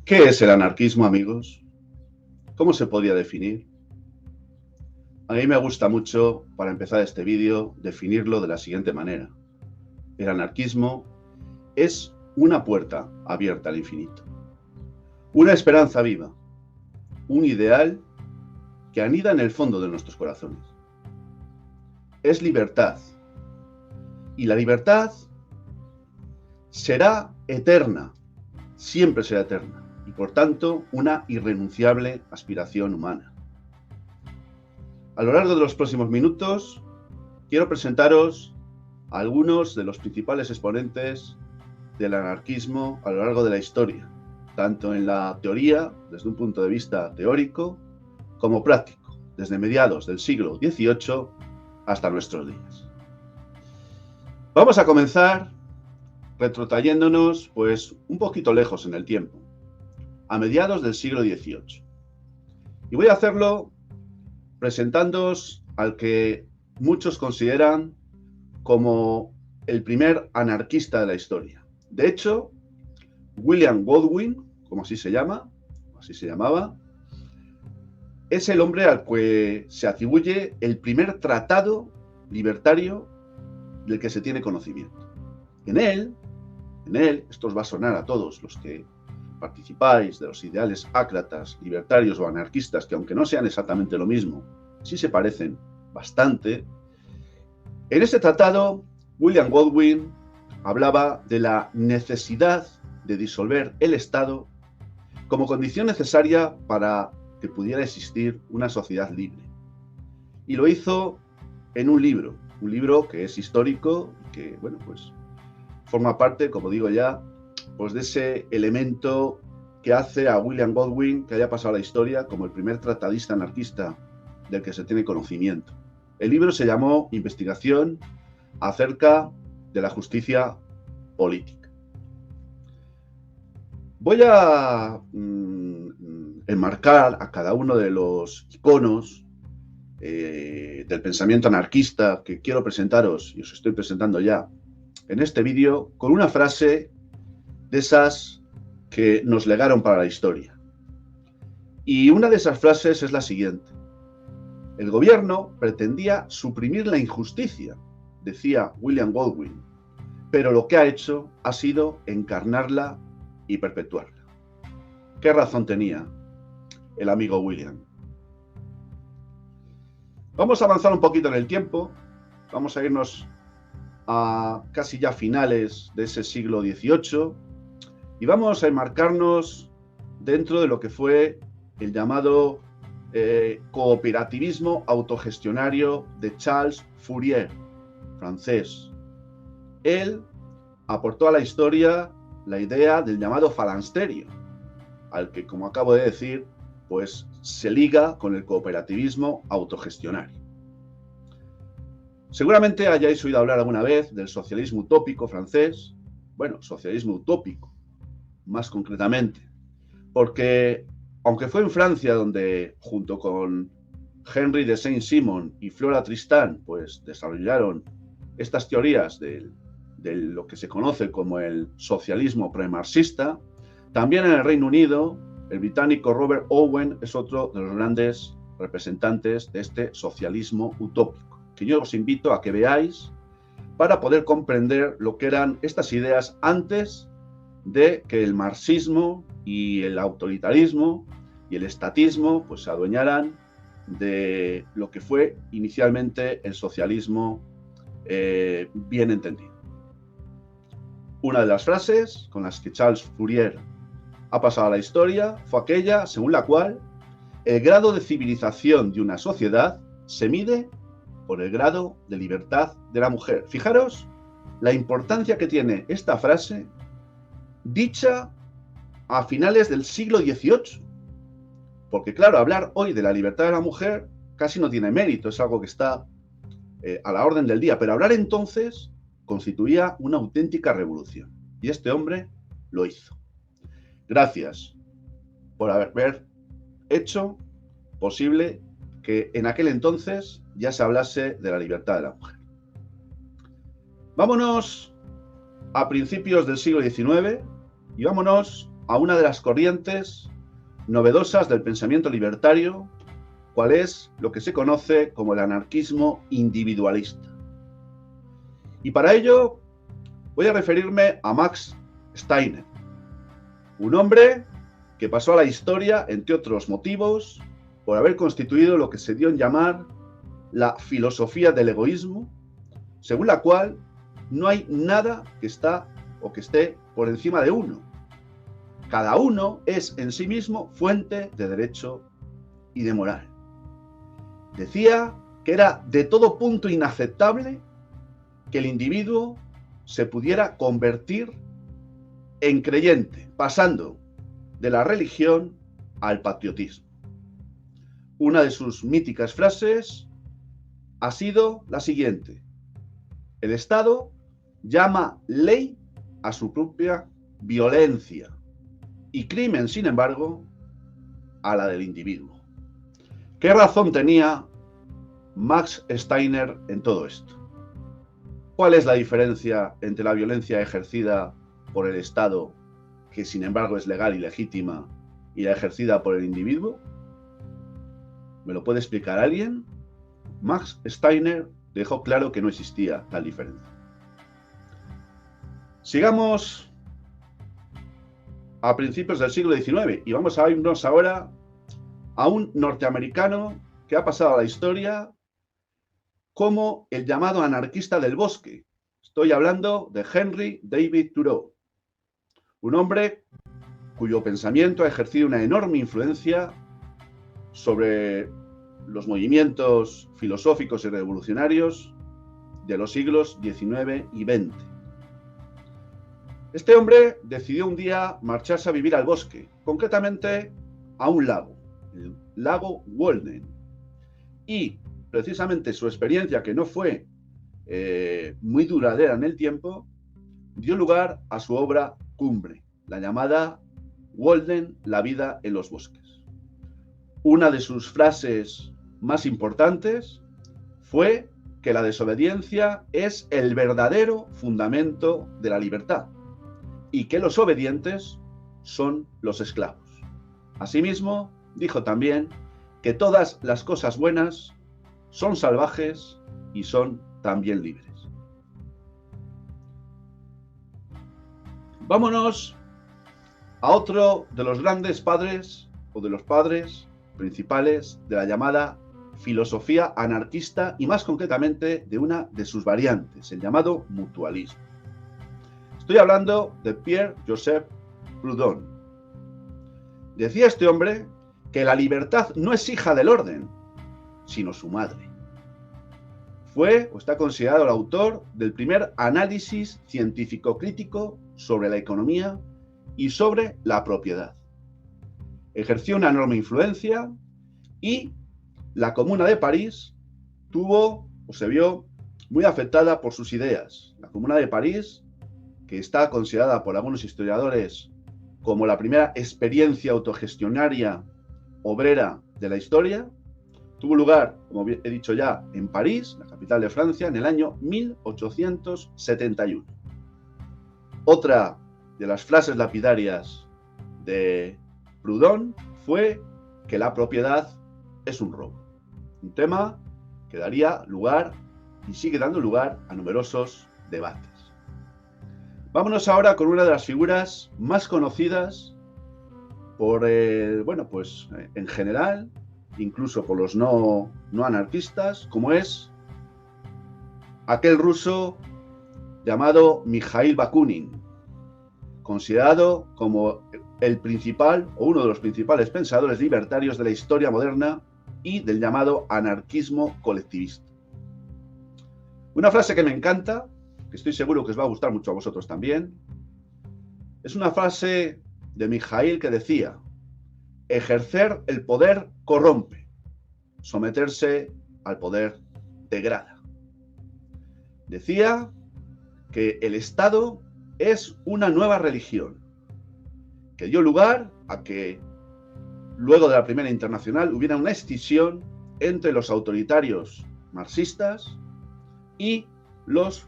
¿Qué es el anarquismo, amigos? ¿Cómo se podría definir? A mí me gusta mucho, para empezar este vídeo, definirlo de la siguiente manera. El anarquismo es una puerta abierta al infinito, una esperanza viva, un ideal que anida en el fondo de nuestros corazones. Es libertad, y la libertad será eterna, siempre será eterna, y por tanto una irrenunciable aspiración humana. A lo largo de los próximos minutos quiero presentaros a algunos de los principales exponentes del anarquismo a lo largo de la historia, tanto en la teoría, desde un punto de vista teórico, como práctico, desde mediados del siglo XVIII hasta nuestros días. Vamos a comenzar retrotrayéndonos pues un poquito lejos en el tiempo, a mediados del siglo XVIII. Y voy a hacerlo presentándoos al que muchos consideran como el primer anarquista de la historia. De hecho, William Godwin, como así se llamaba, es el hombre al que se atribuye el primer tratado libertario del que se tiene conocimiento. En él, esto os va a sonar a todos los que participáis de los ideales ácratas, libertarios o anarquistas, que aunque no sean exactamente lo mismo, sí se parecen bastante. En este tratado, William Godwin hablaba de la necesidad de disolver el Estado como condición necesaria para que pudiera existir una sociedad libre. Y lo hizo en un libro que es histórico, que, bueno, pues forma parte, como digo ya, pues de ese elemento que hace a William Godwin que haya pasado a la historia como el primer tratadista anarquista del que se tiene conocimiento. El libro se llamó Investigación acerca de la justicia política. Voy a enmarcar a cada uno de los iconos del pensamiento anarquista que quiero presentaros, y os estoy presentando ya en este vídeo, con una frase de esas que nos legaron para la historia. Y una de esas frases es la siguiente: el gobierno pretendía suprimir la injusticia, decía William Godwin, pero lo que ha hecho ha sido encarnarla y perpetuarla. ¿Qué razón tenía el amigo William? Vamos a avanzar un poquito en el tiempo, vamos a irnos a casi ya finales de ese siglo XVIII y vamos a enmarcarnos dentro de lo que fue el llamado cooperativismo autogestionario de Charles Fourier, francés. Él aportó a la historia la idea del llamado falansterio, al que, como acabo de decir, pues se liga con el cooperativismo autogestionario. Seguramente hayáis oído hablar alguna vez del socialismo utópico francés. Bueno, socialismo utópico, más concretamente, porque aunque fue en Francia donde, junto con Henry de Saint-Simon y Flora Tristan, pues desarrollaron estas teorías de lo que se conoce como el socialismo premarxista, también en el Reino Unido, el británico Robert Owen es otro de los grandes representantes de este socialismo utópico, que yo os invito a que veáis para poder comprender lo que eran estas ideas antes de que el marxismo y el autoritarismo y el estatismo pues se adueñaran de lo que fue inicialmente el socialismo bien entendido. Una de las frases con las que Charles Fourier ha pasado a la historia fue aquella según la cual el grado de civilización de una sociedad se mide por el grado de libertad de la mujer. Fijaros la importancia que tiene esta frase dicha a finales del siglo XVIII. Porque claro, hablar hoy de la libertad de la mujer casi no tiene mérito, es algo que está a la orden del día, pero hablar entonces constituía una auténtica revolución. Y este hombre lo hizo. Gracias por haber hecho posible que en aquel entonces ya se hablase de la libertad de la mujer. Vámonos a principios del siglo XIX y vámonos a una de las corrientes novedosas del pensamiento libertario, cual es lo que se conoce como el anarquismo individualista. Y para ello voy a referirme a Max Steiner, un hombre que pasó a la historia, entre otros motivos, por haber constituido lo que se dio en llamar la filosofía del egoísmo, según la cual no hay nada que está o que esté por encima de uno. Cada uno es en sí mismo fuente de derecho y de moral. Decía que era de todo punto inaceptable que el individuo se pudiera convertir en creyente, pasando de la religión al patriotismo. Una de sus míticas frases ha sido la siguiente: el Estado llama ley a su propia violencia y crimen, sin embargo, a la del individuo. ¿Qué razón tenía Max Steiner en todo esto? ¿Cuál es la diferencia entre la violencia ejercida por el Estado, que sin embargo es legal y legítima, y la ejercida por el individuo? ¿Me lo puede explicar alguien? Max Steiner dejó claro que no existía tal diferencia. Sigamos a principios del siglo XIX y vamos a irnos ahora a un norteamericano que ha pasado a la historia como el llamado anarquista del bosque. Estoy hablando de Henry David Thoreau, un hombre cuyo pensamiento ha ejercido una enorme influencia sobre los movimientos filosóficos y revolucionarios de los siglos XIX y XX. Este hombre decidió un día marcharse a vivir al bosque, concretamente a un lago, el lago Walden. Y precisamente su experiencia, que no fue muy duradera en el tiempo, dio lugar a su obra cumbre, la llamada Walden, la vida en los bosques. Una de sus frases más importantes fue que la desobediencia es el verdadero fundamento de la libertad y que los obedientes son los esclavos. Asimismo, dijo también que todas las cosas buenas son salvajes y son también libres. Vámonos a otro de los grandes padres o de los padres principales de la llamada filosofía anarquista y más concretamente de una de sus variantes, el llamado mutualismo. Estoy hablando de Pierre-Joseph Proudhon. Decía este hombre que la libertad no es hija del orden, sino su madre. Fue o está considerado el autor del primer análisis científico-crítico sobre la economía y sobre la propiedad. Ejerció una enorme influencia y la Comuna de París tuvo o se vio muy afectada por sus ideas. La Comuna de París, que está considerada por algunos historiadores como la primera experiencia autogestionaria obrera de la historia, tuvo lugar, como he dicho ya, en París, la capital de Francia, en el año 1871. Otra de las frases lapidarias de Proudhon fue que la propiedad es un robo. Un tema que daría lugar y sigue dando lugar a numerosos debates. Vámonos ahora con una de las figuras más conocidas por, en general, incluso por los no anarquistas, como es aquel ruso llamado Mikhail Bakunin, considerado como el principal o uno de los principales pensadores libertarios de la historia moderna y del llamado anarquismo colectivista. Una frase que me encanta, que estoy seguro que os va a gustar mucho a vosotros también, es una frase de Mikhail que decía: ejercer el poder corrompe, someterse al poder degrada. Decía que el Estado es una nueva religión, que dio lugar a que luego de la Primera Internacional hubiera una escisión entre los autoritarios marxistas y los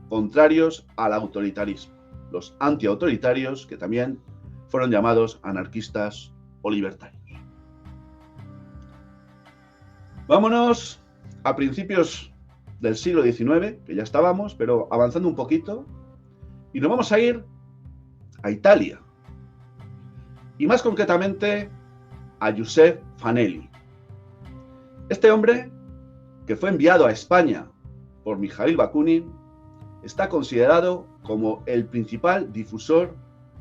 contrarios al autoritarismo, los antiautoritarios, que también fueron llamados anarquistas o libertarios. Vámonos a principios del siglo XIX, que ya estábamos, pero avanzando un poquito, y nos vamos a ir a Italia, y más concretamente a Giuseppe Fanelli. Este hombre, que fue enviado a España por Mijaíl Bakunin, está considerado como el principal difusor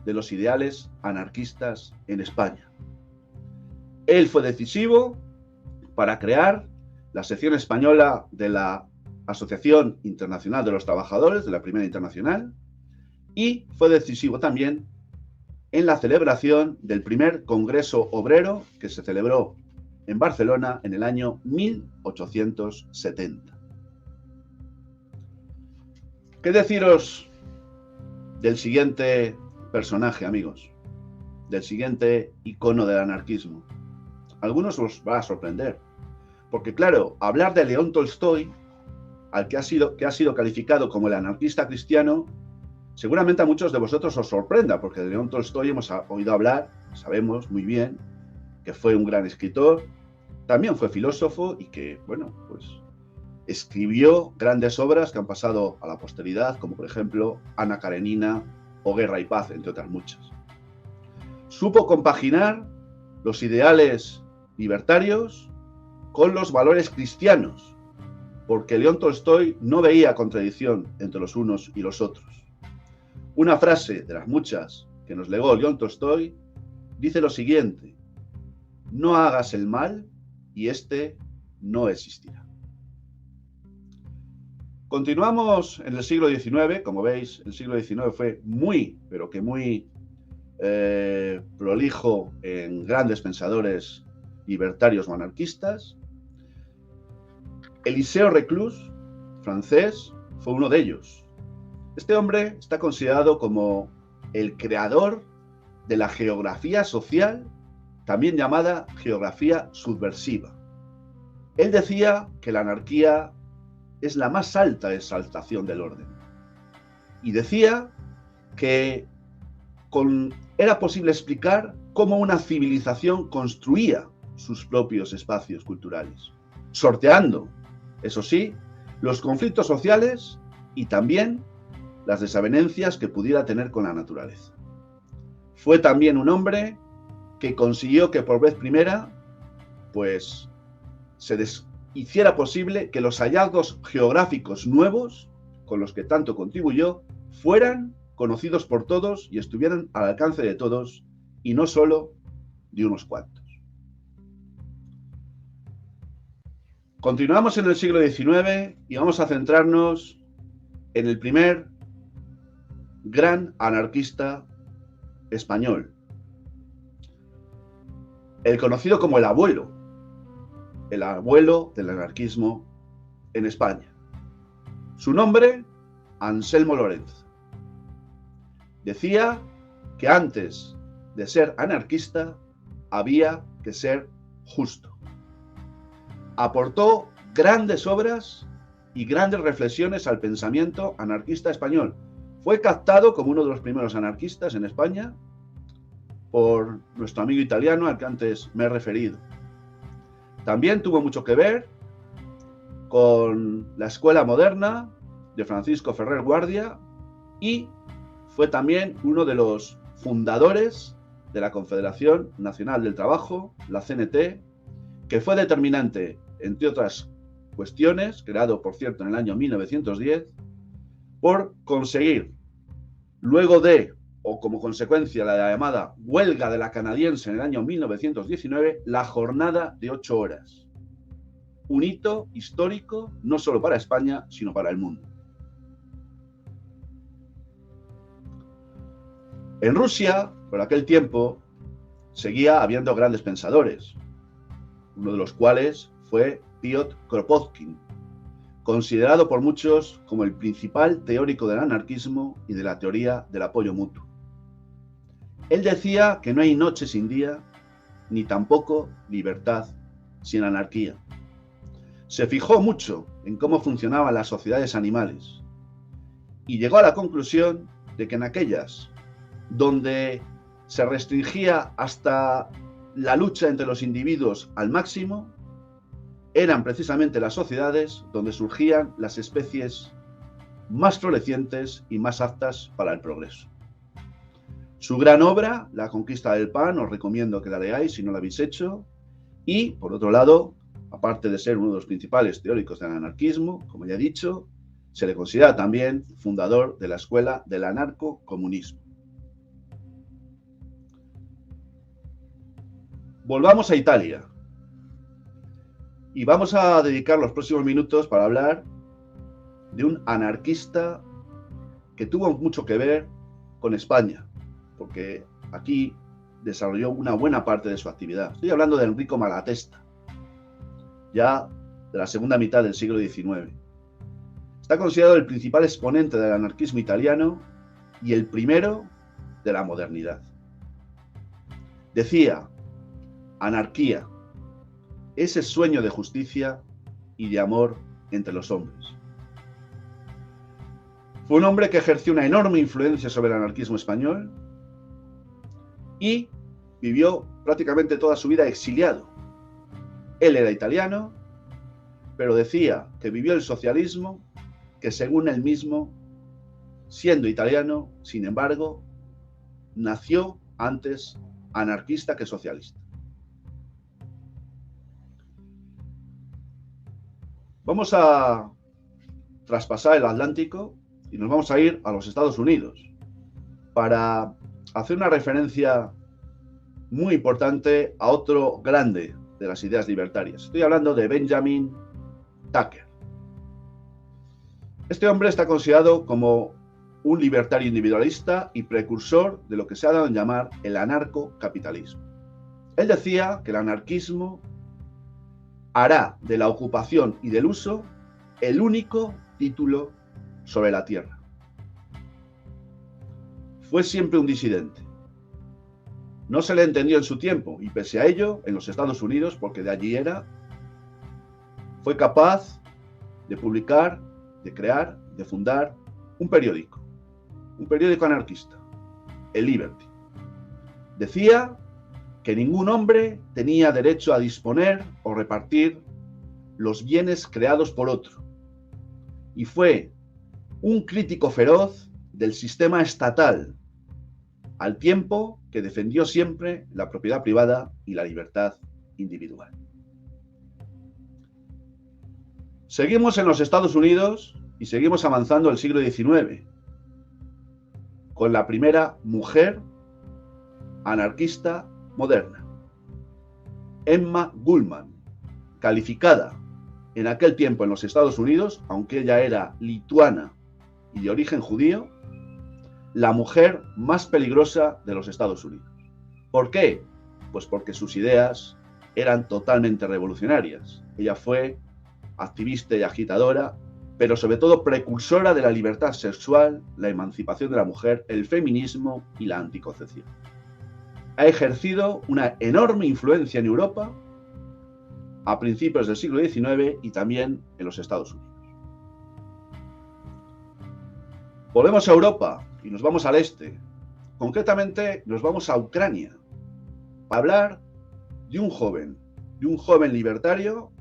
de los ideales anarquistas en España. Él fue decisivo para crear la sección española de la Asociación Internacional de los Trabajadores, de la Primera Internacional, y fue decisivo también en la celebración del primer Congreso Obrero que se celebró en Barcelona en el año 1870. ¿Qué deciros del siguiente personaje, amigos? Del siguiente icono del anarquismo. Algunos os va a sorprender, porque claro, hablar de León Tolstoy, al que ha sido calificado como el anarquista cristiano, seguramente a muchos de vosotros os sorprenda, porque de León Tolstoy hemos oído hablar, sabemos muy bien que fue un gran escritor, también fue filósofo y que, bueno, pues escribió grandes obras que han pasado a la posteridad, como por ejemplo Ana Karenina o Guerra y Paz, entre otras muchas. Supo compaginar los ideales libertarios con los valores cristianos, porque León Tolstoy no veía contradicción entre los unos y los otros. Una frase de las muchas que nos legó León Tolstoy dice lo siguiente: no hagas el mal y este no existirá. Continuamos en el siglo XIX. Como veis, el siglo XIX fue muy, pero que muy prolijo en grandes pensadores libertarios o anarquistas. Élisée Reclus, francés, fue uno de ellos. Este hombre está considerado como el creador de la geografía social, también llamada geografía subversiva. Él decía que la anarquía es la más alta exaltación del orden. Y decía que era posible explicar cómo una civilización construía sus propios espacios culturales, sorteando, eso sí, los conflictos sociales y también las desavenencias que pudiera tener con la naturaleza. Fue también un hombre que consiguió que por vez primera, pues, hiciera posible que los hallazgos geográficos nuevos, con los que tanto contribuyó, fueran conocidos por todos y estuvieran al alcance de todos, y no solo de unos cuantos. Continuamos en el siglo XIX y vamos a centrarnos en el primer gran anarquista español, el conocido como el abuelo del anarquismo en España. Su nombre, Anselmo Lorenzo. Decía que antes de ser anarquista había que ser justo. Aportó grandes obras y grandes reflexiones al pensamiento anarquista español. Fue captado como uno de los primeros anarquistas en España por nuestro amigo italiano al que antes me he referido. También tuvo mucho que ver con la escuela moderna de Francisco Ferrer Guardia y fue también uno de los fundadores de la Confederación Nacional del Trabajo, la CNT, que fue determinante, entre otras cuestiones, creado por cierto en el año 1910, por conseguir, luego de, o como consecuencia de la llamada huelga de la canadiense en el año 1919, la jornada de 8 horas. Un hito histórico no solo para España, sino para el mundo. En Rusia, por aquel tiempo, seguía habiendo grandes pensadores, uno de los cuales fue Piotr Kropotkin, considerado por muchos como el principal teórico del anarquismo y de la teoría del apoyo mutuo. Él decía que no hay noche sin día, ni tampoco libertad sin anarquía. Se fijó mucho en cómo funcionaban las sociedades animales y llegó a la conclusión de que en aquellas donde se restringía hasta la lucha entre los individuos al máximo, eran precisamente las sociedades donde surgían las especies más florecientes y más aptas para el progreso. Su gran obra, La conquista del pan, os recomiendo que la leáis si no la habéis hecho, y, por otro lado, aparte de ser uno de los principales teóricos del anarquismo, como ya he dicho, se le considera también fundador de la escuela del anarcocomunismo. Volvamos a Italia. Y vamos a dedicar los próximos minutos para hablar de un anarquista que tuvo mucho que ver con España, porque aquí desarrolló una buena parte de su actividad. Estoy hablando de Enrico Malatesta, ya de la segunda mitad del siglo XIX. Está considerado el principal exponente del anarquismo italiano y el primero de la modernidad. Decía: anarquía, ese sueño de justicia y de amor entre los hombres. Fue un hombre que ejerció una enorme influencia sobre el anarquismo español y vivió prácticamente toda su vida exiliado. Él era italiano, pero decía que vivió el socialismo, que según él mismo, siendo italiano, sin embargo, nació antes anarquista que socialista. Vamos a traspasar el Atlántico y nos vamos a ir a los Estados Unidos para hacer una referencia muy importante a otro grande de las ideas libertarias. Estoy hablando de Benjamin Tucker. Este hombre está considerado como un libertario individualista y precursor de lo que se ha dado en llamar el anarcocapitalismo. Él decía que el anarquismo hará de la ocupación y del uso el único título sobre la tierra. Fue siempre un disidente. No se le entendió en su tiempo y pese a ello, en los Estados Unidos, porque de allí era, fue capaz de publicar, de crear, de fundar un periódico anarquista, el Liberty. Decía que ningún hombre tenía derecho a disponer o repartir los bienes creados por otro. Y fue un crítico feroz del sistema estatal, al tiempo que defendió siempre la propiedad privada y la libertad individual. Seguimos en los Estados Unidos y seguimos avanzando el siglo XIX, con la primera mujer anarquista moderna, Emma Goldman, calificada en aquel tiempo en los Estados Unidos, aunque ella era lituana y de origen judío, la mujer más peligrosa de los Estados Unidos. ¿Por qué? Pues porque sus ideas eran totalmente revolucionarias. Ella fue activista y agitadora, pero sobre todo precursora de la libertad sexual, la emancipación de la mujer, el feminismo y la anticoncepción. Ha ejercido una enorme influencia en Europa a principios del siglo XIX y también en los Estados Unidos. Volvemos a Europa y nos vamos al este. Concretamente nos vamos a Ucrania para hablar de un joven libertario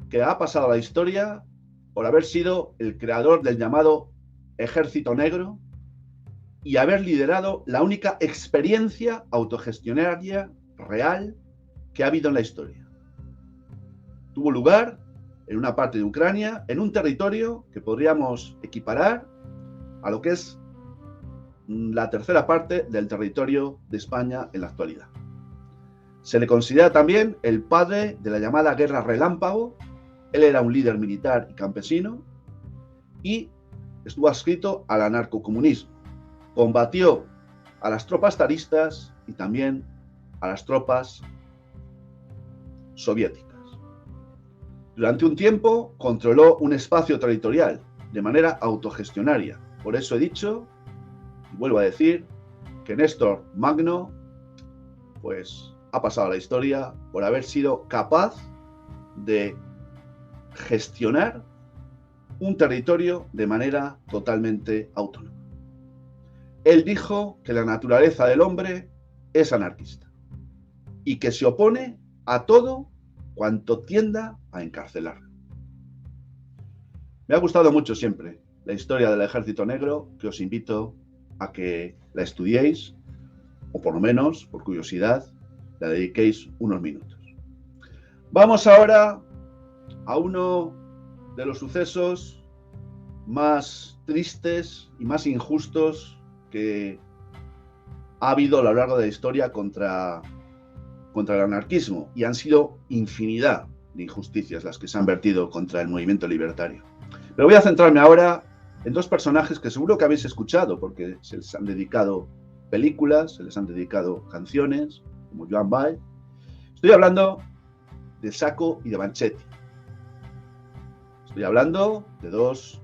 que ha pasado a la historia por haber sido el creador del llamado Ejército Negro y haber liderado la única experiencia autogestionaria real que ha habido en la historia. Tuvo lugar en una parte de Ucrania, en un territorio que podríamos equiparar a lo que es la tercera parte del territorio de España en la actualidad. Se le considera también el padre de la llamada Guerra Relámpago. Él era un líder militar y campesino y estuvo adscrito al anarcocomunismo. Combatió a las tropas zaristas y también a las tropas soviéticas. Durante un tiempo controló un espacio territorial de manera autogestionaria. Por eso he dicho, y vuelvo a decir, que Néstor Magno pues ha pasado a la historia por haber sido capaz de gestionar un territorio de manera totalmente autónoma. Él dijo que la naturaleza del hombre es anarquista y que se opone a todo cuanto tienda a encarcelarlo. Me ha gustado mucho siempre la historia del Ejército Negro, que os invito a que la estudiéis, o por lo menos, por curiosidad, la dediquéis unos minutos. Vamos ahora a uno de los sucesos más tristes y más injustos que ha habido a lo largo de la historia contra el anarquismo, y han sido infinidad de injusticias las que se han vertido contra el movimiento libertario. Pero voy a centrarme ahora en dos personajes que seguro que habéis escuchado, porque se les han dedicado películas, se les han dedicado canciones, como Joan Baez. Estoy hablando de Sacco y de Vanzetti. Estoy hablando de dos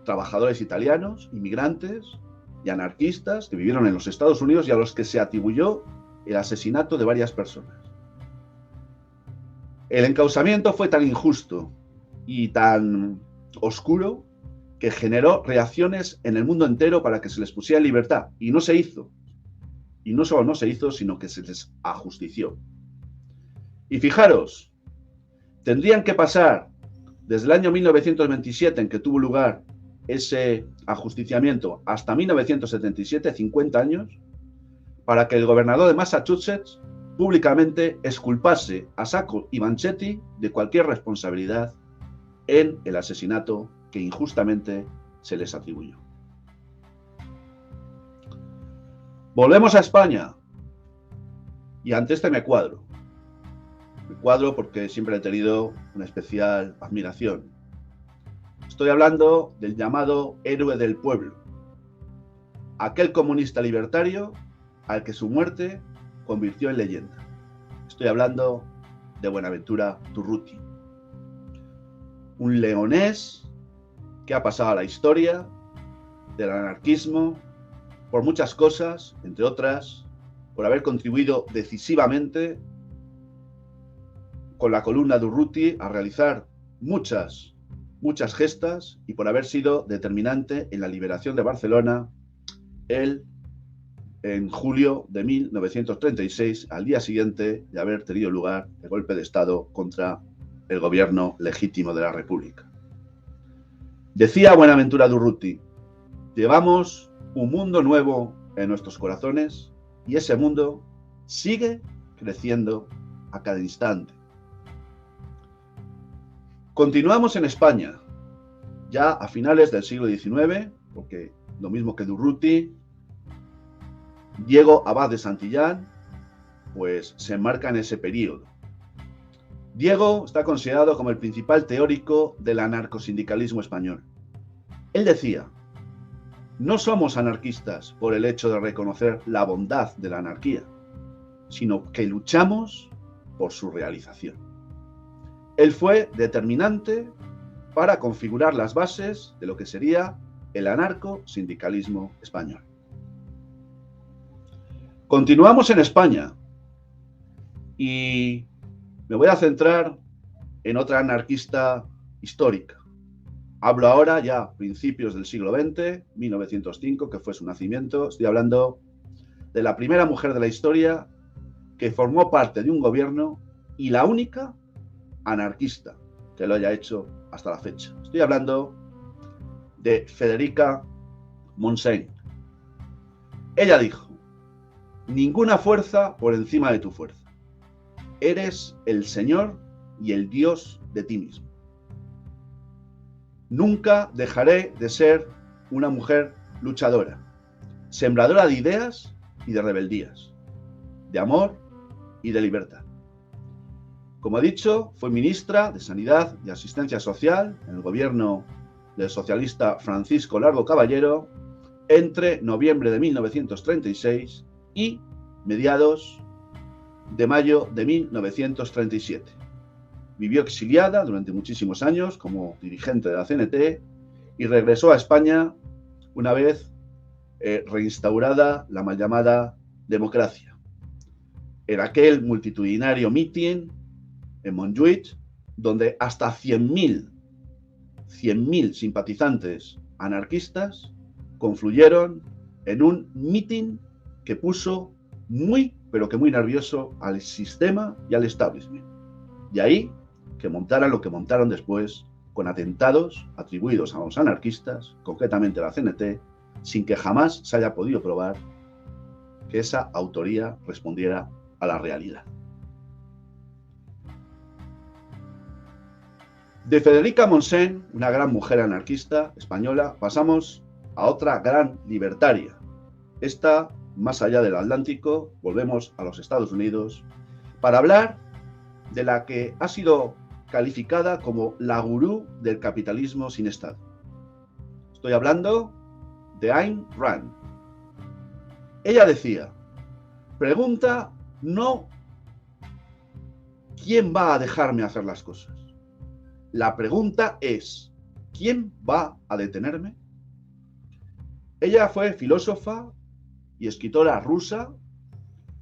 trabajadores italianos, inmigrantes y anarquistas que vivieron en los Estados Unidos y a los que se atribuyó el asesinato de varias personas. El encausamiento fue tan injusto y tan oscuro que generó reacciones en el mundo entero para que se les pusiera en libertad, y no se hizo. Y no solo no se hizo, sino que se les ajustició. Y fijaros, tendrían que pasar desde el año 1927, en que tuvo lugar ese ajusticiamiento, hasta 1977, 50 años, para que el gobernador de Massachusetts públicamente exculpase a Sacco y Vanzetti de cualquier responsabilidad en el asesinato que injustamente se les atribuyó. Volvemos a España, y ante este me cuadro. Me cuadro porque siempre he tenido una especial admiración. Estoy hablando del llamado héroe del pueblo, aquel comunista libertario al que su muerte convirtió en leyenda. Estoy hablando de Buenaventura Durruti, un leonés que ha pasado a la historia del anarquismo por muchas cosas, entre otras, por haber contribuido decisivamente con la columna Durruti a realizar muchas gestas, y por haber sido determinante en la liberación de Barcelona en julio de 1936, al día siguiente de haber tenido lugar el golpe de Estado contra el gobierno legítimo de la República. Decía Buenaventura Durruti: llevamos un mundo nuevo en nuestros corazones y ese mundo sigue creciendo a cada instante. Continuamos en España, ya a finales del siglo XIX, porque lo mismo que Durruti, Diego Abad de Santillán, pues se enmarca en ese periodo. Diego está considerado como el principal teórico del anarcosindicalismo español. Él decía: no somos anarquistas por el hecho de reconocer la bondad de la anarquía, sino que luchamos por su realización. Él fue determinante para configurar las bases de lo que sería el anarcosindicalismo español. Continuamos en España y me voy a centrar en otra anarquista histórica. Hablo ahora ya principios del siglo XX, 1905, que fue su nacimiento. Estoy hablando de la primera mujer de la historia que formó parte de un gobierno y la única anarquista que lo haya hecho hasta la fecha. Estoy hablando de Federica Montseny. Ella dijo: ninguna fuerza por encima de tu fuerza. Eres el Señor y el Dios de ti mismo. Nunca dejaré de ser una mujer luchadora, sembradora de ideas y de rebeldías, de amor y de libertad. Como he dicho, fue ministra de Sanidad y Asistencia Social en el gobierno del socialista Francisco Largo Caballero entre noviembre de 1936 y mediados de mayo de 1937. Vivió exiliada durante muchísimos años como dirigente de la CNT y regresó a España una vez reinstaurada la mal llamada democracia. En aquel multitudinario mitin en Montjuïc, donde hasta 100.000 simpatizantes anarquistas confluyeron en un mitin que puso muy pero que muy nervioso, al sistema y al establishment. De ahí que montaran lo que montaron después, con atentados atribuidos a los anarquistas, concretamente a la CNT, sin que jamás se haya podido probar que esa autoría respondiera a la realidad. De Federica Montseny, una gran mujer anarquista española, pasamos a otra gran libertaria. Esta, más allá del Atlántico, volvemos a los Estados Unidos para hablar de la que ha sido calificada como la gurú del capitalismo sin Estado. Estoy hablando de Ayn Rand. Ella decía, pregunta no ¿quién va a dejarme hacer las cosas? La pregunta es, ¿quién va a detenerme? Ella fue filósofa y escritora rusa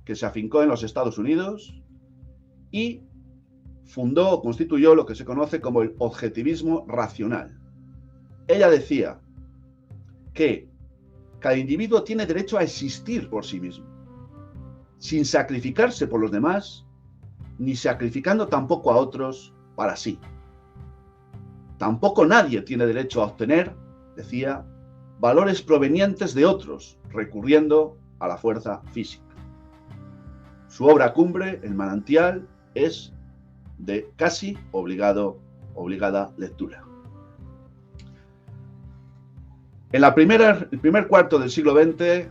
que se afincó en los Estados Unidos y fundó o constituyó lo que se conoce como el objetivismo racional. Ella decía que cada individuo tiene derecho a existir por sí mismo, sin sacrificarse por los demás, ni sacrificando tampoco a otros para sí. Tampoco nadie tiene derecho a obtener, decía, valores provenientes de otros, recurriendo a la fuerza física. Su obra cumbre, El manantial, es de casi obligada lectura. En el primer cuarto del siglo XX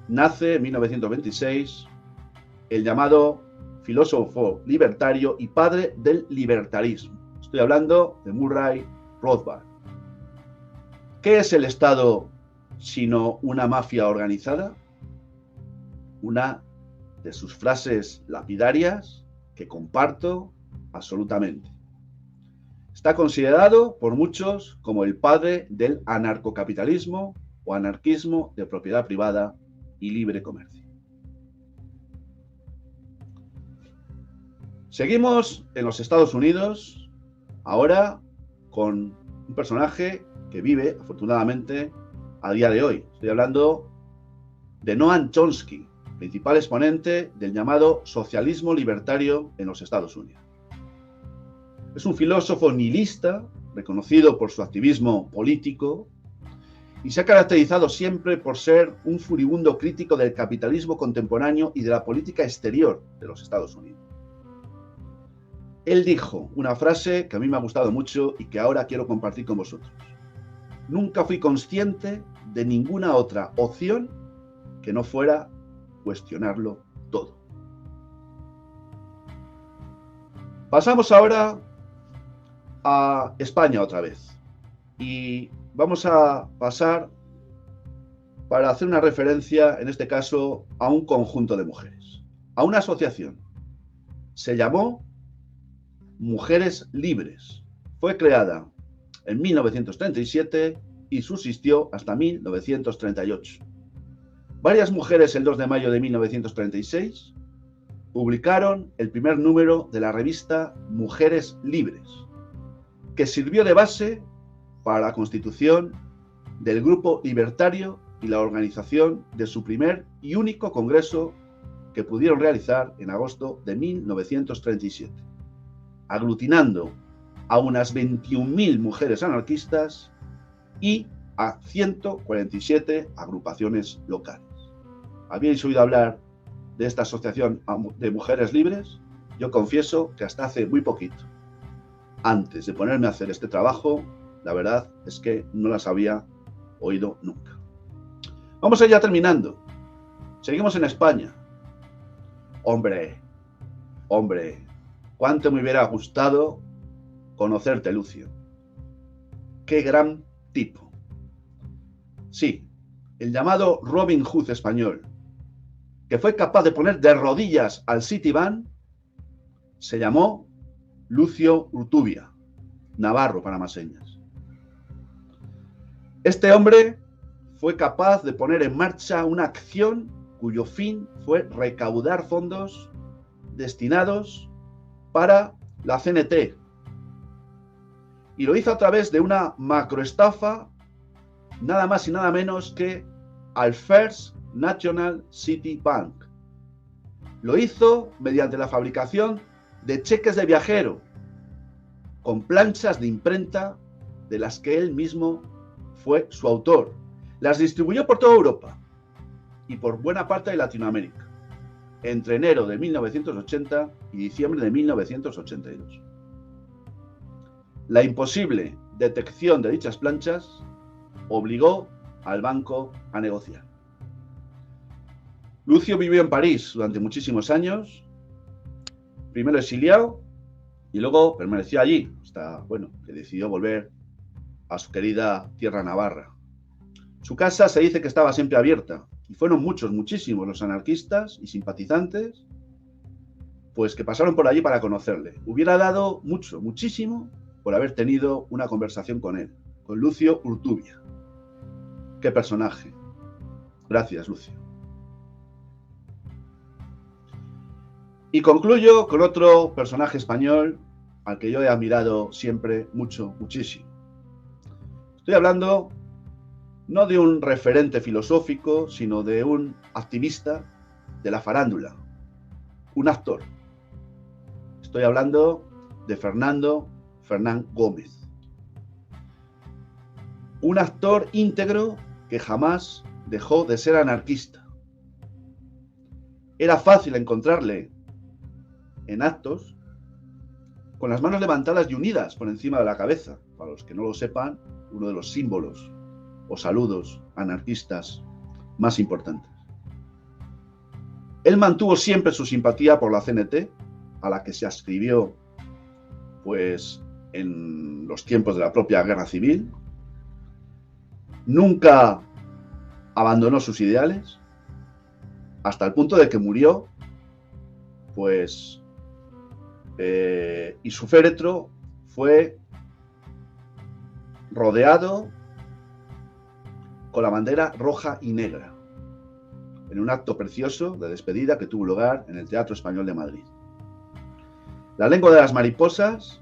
nace, en 1926, el llamado filósofo libertario y padre del libertarismo. Estoy hablando de Murray Rothbard. ¿Qué es el Estado sino una mafia organizada? Una de sus frases lapidarias que comparto absolutamente. Está considerado por muchos como el padre del anarcocapitalismo o anarquismo de propiedad privada y libre comercio. Seguimos en los Estados Unidos, ahora con un personaje que vive, afortunadamente, a día de hoy. Estoy hablando de Noam Chomsky, principal exponente del llamado socialismo libertario en los Estados Unidos. Es un filósofo nihilista, reconocido por su activismo político, y se ha caracterizado siempre por ser un furibundo crítico del capitalismo contemporáneo y de la política exterior de los Estados Unidos. Él dijo una frase que a mí me ha gustado mucho y que ahora quiero compartir con vosotros. Nunca fui consciente de ninguna otra opción que no fuera cuestionarlo todo. Pasamos ahora a España otra vez y vamos a pasar para hacer una referencia, en este caso, a un conjunto de mujeres, a una asociación. Se llamó Mujeres Libres. Fue creada en 1937 y subsistió hasta 1938. Varias mujeres, el 2 de mayo de 1936, publicaron el primer número de la revista Mujeres Libres, que sirvió de base para la constitución del Grupo Libertario y la organización de su primer y único congreso que pudieron realizar en agosto de 1937, aglutinando a unas 21.000 mujeres anarquistas y a 147 agrupaciones locales. ¿Habíais oído hablar de esta asociación de mujeres libres? Yo confieso que hasta hace muy poquito, antes de ponerme a hacer este trabajo, la verdad es que no las había oído nunca. Vamos a ir ya terminando. Seguimos en España. Hombre, cuánto me hubiera gustado conocerte, Lucio. Qué gran tipo. Sí, el llamado Robin Hood español, que fue capaz de poner de rodillas al Citibank, se llamó Lucio Urtubia, navarro para más señas. Este hombre fue capaz de poner en marcha una acción cuyo fin fue recaudar fondos destinados para la CNT. Y lo hizo a través de una macroestafa, nada más y nada menos que al First National City Bank, Lo hizo mediante la fabricación de cheques de viajero, con planchas de imprenta de las que él mismo fue su autor. Las distribuyó por toda Europa y por buena parte de Latinoamérica, entre enero de 1980 y diciembre de 1982. La imposible detección de dichas planchas obligó al banco a negociar. Lucio vivió en París durante muchísimos años, primero exiliado y luego permaneció allí hasta, que decidió volver a su querida tierra navarra. Su casa se dice que estaba siempre abierta y fueron muchísimos los anarquistas y simpatizantes pues que pasaron por allí para conocerle. Hubiera dado muchísimo por haber tenido una conversación con él, con Lucio Urtubia. ¡Qué personaje! Gracias, Lucio. Y concluyo con otro personaje español al que yo he admirado siempre muchísimo. Estoy hablando no de un referente filosófico, sino de un activista de la farándula, un actor. Estoy hablando de Fernán Gómez. Un actor íntegro que jamás dejó de ser anarquista. Era fácil encontrarle en actos con las manos levantadas y unidas por encima de la cabeza. Para los que no lo sepan, uno de los símbolos o saludos anarquistas más importantes. Él mantuvo siempre su simpatía por la CNT, a la que se adscribió pues en los tiempos de la propia guerra civil. Nunca abandonó sus ideales hasta el punto de que murió, pues, y su féretro fue rodeado con la bandera roja y negra, en un acto precioso de despedida que tuvo lugar en el Teatro Español de Madrid. La lengua de las mariposas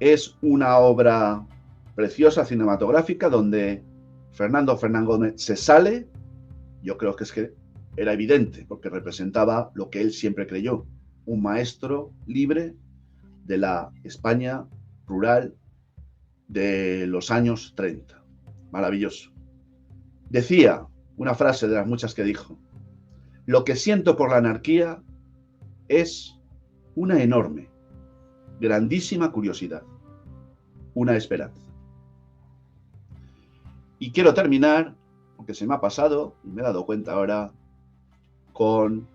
es una obra preciosa cinematográfica donde Fernán Gómez se sale. Yo creo que es que era evidente, porque representaba lo que él siempre creyó, un maestro libre de la España rural de los años 30. Maravilloso. Decía una frase de las muchas que dijo: lo que siento por la anarquía es una enorme, grandísima curiosidad, una esperanza. Y quiero terminar, porque se me ha pasado y me he dado cuenta ahora, con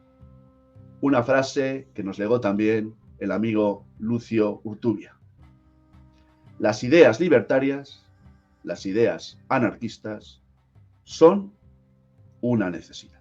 una frase que nos legó también el amigo Lucio Urtubia. Las ideas libertarias, las ideas anarquistas, son una necesidad.